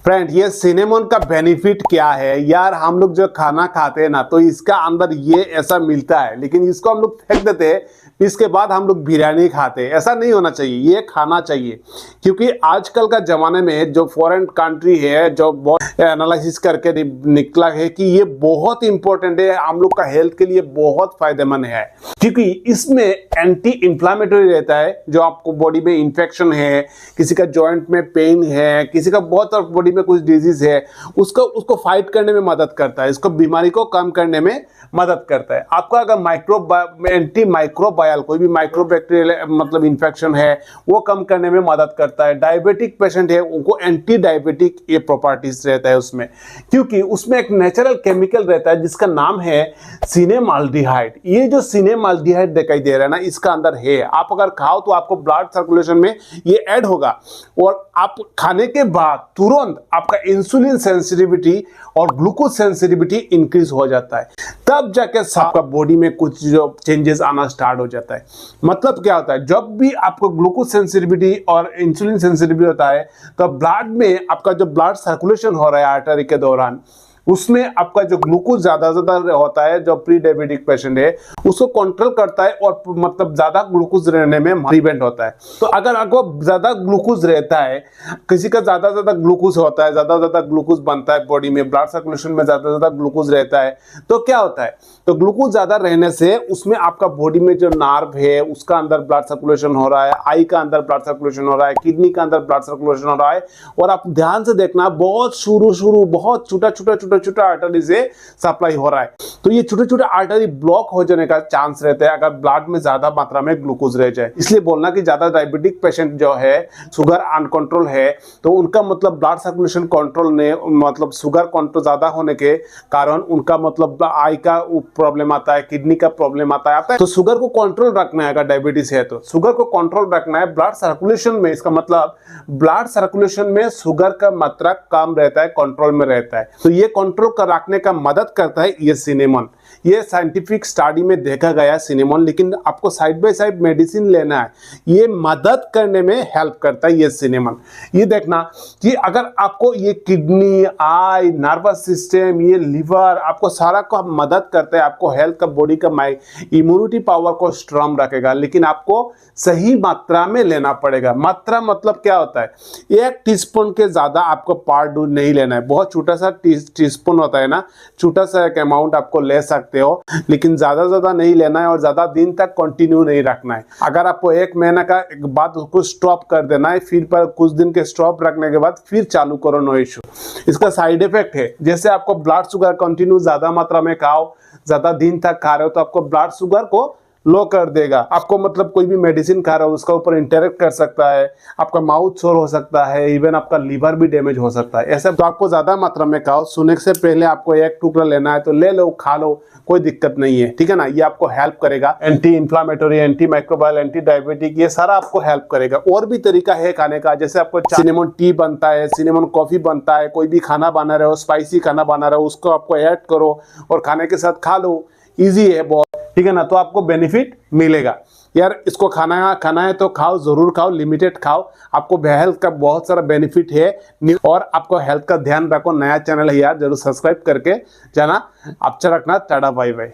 Friend, ये cinnamon का benefit क्या है यार। हम लोग जो खाना खाते हैं ना, तो इसका अंदर ये ऐसा मिलता है, लेकिन इसको हम लोग फेंक देते हैं। इसके बाद हम लोग बिरयानी खाते हैं। ऐसा नहीं होना चाहिए, ये खाना चाहिए। क्योंकि आजकल का जमाने में जो फॉरेन कंट्री है, जो बहुत एनालिसिस करके निकला है कि ये बहुत इंपॉर्टेंट है, हम लोग का हेल्थ के लिए बहुत फायदेमंद है। क्योंकि इसमें एंटी इंफ्लामेटरी रहता है। जो आपको बॉडी में इंफेक्शन है, किसी का जॉइंट में पेन है, किसी का बहुत बॉडी में कुछ डिजीज है, उसको फाइट करने में मदद करता है। इसको बीमारी को कम करने में मदद करता है। आपका अगर एंटी माइक्रोबायल कोई भी माइक्रोबैक्टीरियल मतलब इंफेक्शन है, वो कम करने में मदद करता है। डायबिटिक पेशेंट है, उनको एंटी डायबिटिक ये प्रॉपर्टीज रहता है उसमें, क्योंकि उसमें एक नेचुरल केमिकल रहता है जिसका नाम है सिनेमाल्डिहाइड। ये जो सिनेमाल्डिहाइड दिखाई दे रहा है ना, इसका अंदर है। आप अगर खाओ तो आपको ब्लड सर्कुलेशन में ये ऐड होगा, और आप खाने के बाद तुरंत आपका इंसुलिन सेंसिटिविटी और ग्लूकोज सेंसिटिविटी इंक्रीज हो जाता है। तब जाके आपका बॉडी में कुछ जो चेंजेस आना स्टार्ट हो जाता है। मतलब क्या होता है, जब भी आपको ग्लूकोज सेंसिटिविटी और इंसुलिन सेंसिटिविटी होता है, तो ब्लड में आपका जो ब्लड सर्कुलेशन हो रहा है आर्टरी के दौरान, उसमें आपका जो ग्लूकोज ज्यादा होता है, जो प्री डायबिटिक पेशेंट है उसको कंट्रोल करता है, और मतलब ज्यादा ग्लूकोज रहने में प्रिवेंट होता है। तो अगर आपको ज्यादा ग्लूकोज रहता है, किसी का ज्यादा ग्लूकोज होता है, ज्यादा ग्लूकोज बनता है बॉडी में, ब्लड सर्कुलेशन में ज्यादा ग्लूकोज रहता है, तो क्या होता है, तो ग्लूकोज ज्यादा रहने से उसमें आपका बॉडी में जो नार्व है उसका अंदर ब्लड सर्कुलेशन हो रहा है, आई का अंदर ब्लड सर्कुलेशन हो रहा है, किडनी का अंदर ब्लड सर्कुलेशन हो रहा है। और आप ध्यान से देखना, बहुत शुरू बहुत छोटा आर्टरी से सप्लाई हो रहा है। तो ये छोटे आर्टरी ब्लॉक हो जाने का चांस रहता है अगर ब्लड में ज्यादा मात्रा में ग्लूकोज रह जाए। इसलिए बोलना कि ज्यादा डायबिटिक पेशेंट जो है, शुगर अनकंट्रोल है, तो उनका मतलब ब्लड सर्कुलेशन कंट्रोल ने मतलब शुगर कंट्रोल ज्यादा होने के कारण उनका मतलब आई का प्रॉब्लम आता है, किडनी का प्रॉब्लम आता है। तो शुगर को कंट्रोल रखना है। अगर डायबिटीज है तो शुगर को कंट्रोल रखना है ब्लड सर्कुलेशन में। इसका मतलब ब्लड सर्कुलेशन में शुगर का मात्रा कम रहता है, कंट्रोल में रहता है। तो ये कंट्रोल कर रखने का मदद करता है ये सिनेमन। ये साइंटिफिक स्टडी में देखा गया सिनेमन, लेकिन आपको साइड बाय साइड मेडिसिन लेना है, ये मदद करने में हेल्प करता है ये सिनेमन। ये देखना कि अगर आपको ये किडनी, आई, नर्वस सिस्टम, ये लिवर, आपको सारा को मदद करता है, आपको हेल्थ का, बॉडी का इम्यूनिटी पावर को स्ट्रांग रखेगा, लेकिन आपको सही मात्रा में लेना पड़ेगा। मात्रा मतलब क्या होता है, 1 टीस्पून के ज्यादा आपको पार्ट नहीं लेना है। बहुत छोटा सा टीस्पून होता है ना, छोटा सा एक अमाउंट आपको ले सकते हो, लेकिन ज्यादा नहीं लेना है, और ज्यादा दिन तक कंटिन्यू नहीं रखना है। अगर आपको 1 महीना का बाद उसको स्टॉप कर देना है, फिर पर कुछ दिन के स्टॉप रखने के बाद फिर चालू करो, नो इश्यू। इसका साइड इफेक्ट है, जैसे आपको ब्लड शुगर कंटिन्यू ज्यादा मात्रा में खाओ, ज्यादा दिन तक खा रहे हो, तो आपको ब्लड शुगर को लो कर देगा। आपको मतलब कोई भी मेडिसिन खा रहा हो उसका ऊपर इंटरेक्ट कर सकता है, आपका माउथ सोर हो सकता है, इवन आपका लीवर भी डैमेज हो सकता है। ऐसा तो आपको ज्यादा मात्रा में खाओ, सोने से पहले आपको 1 टुकड़ा लेना है तो ले लो, खा लो, कोई दिक्कत नहीं है, ठीक है ना। ये आपको हेल्प करेगा, anti inflammatory, anti microbial, anti diabetic, ये सारा आपको हेल्प करेगा। और भी तरीका है खाने का, जैसे आपको सिनेमन टी बनता है, सिनेमन कॉफी बनता है, कोई भी खाना बना रहे हो, स्पाइसी खाना बना रहे हो, उसको आपको ऐड करो और खाने के साथ खा लो। इजी है बहुत, ठीक है ना। तो आपको बेनिफिट मिलेगा यार। इसको खाना है तो खाओ, जरूर खाओ, लिमिटेड खाओ। आपको हेल्थ का बहुत सारा बेनिफिट है, और आपको हेल्थ का ध्यान रखो। नया चैनल है यार, जरूर सब्सक्राइब करके जाना। अच्छा रखना, टाटा बाय बाय।